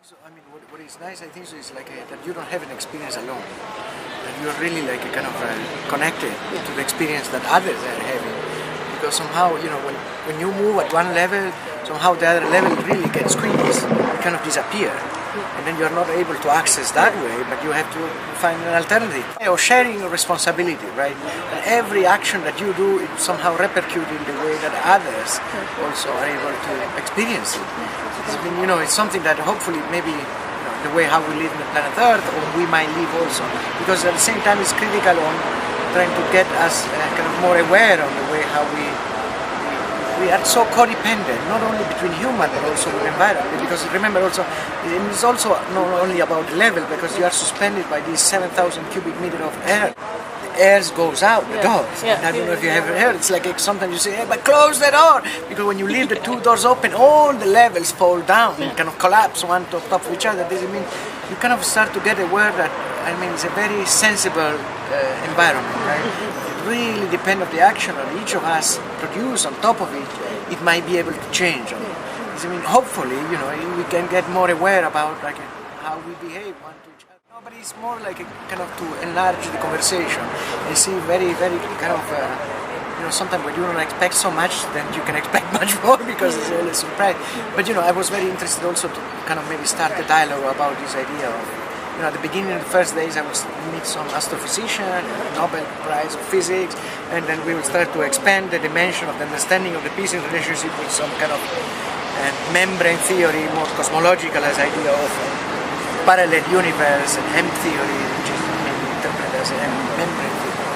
So, I mean, what is nice, I think, so is like that you don't have an experience alone. That you're really like a kind of connected to the experience that others are having. Because somehow, when you move at one level, somehow the other level really gets squeezed. It kind of disappear. And then you're not able to access that way, but you have to find an alternative. Or sharing your responsibility, right? And every action that you do, it somehow repercutes in the way that others also are able to experience it. I mean, it's something that hopefully maybe the way how we live in the planet Earth, or we might live also. Because at the same time it's critical on trying to get us kind of more aware of the way how we are so codependent, not only between human but also with the environment. Because remember also, it's also not only about the level, because you are suspended by these 7,000 cubic meters of air. Air goes out the doors. I don't know if you ever heard. It's like sometimes you say, hey, but close the door, because when you leave the two doors open, all the levels fall down and kind of collapse one on top of each other. Does it mean you kind of start to get aware that it's a very sensible environment, right? It really depends on the action that each of us produce on top of it. It might be able to change. Hopefully, we can get more aware about how we behave one to each other. But it's more like a kind of to enlarge the conversation. I see very, very kind of, sometimes when you don't expect so much, then you can expect much more because it's always a surprise. But, I was very interested also to kind of maybe start a dialogue about this idea of, at the beginning of the first days I would meet some astrophysician, Nobel Prize of Physics, and then we would start to expand the dimension of the understanding of the piece in relationship with some kind of membrane theory, more cosmological as idea of parallel universe and M theory, which is maybe interpreted as a membrane theory.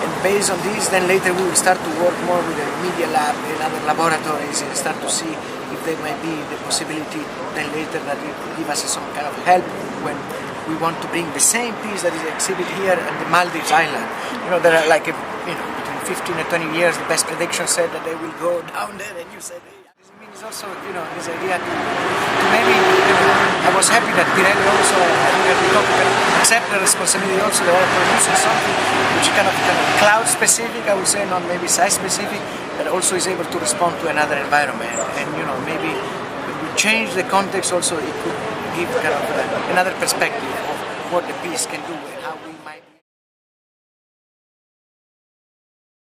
And based on this, then later we will start to work more with the media lab and other laboratories and start to see if there might be the possibility then later that it will give us some kind of help when we want to bring the same piece that is exhibited here at the Maldives Island. There are between 15 and 20 years, the best prediction said that they will go down there, and you said, hey, it's also, this idea to maybe, I was happy that Pirelli also accept the responsibility also of producing something which is kind of cloud specific, I would say, not maybe size specific, but also is able to respond to another environment. And, maybe when we change the context also, it could give kind of another perspective of what the piece can do and how we might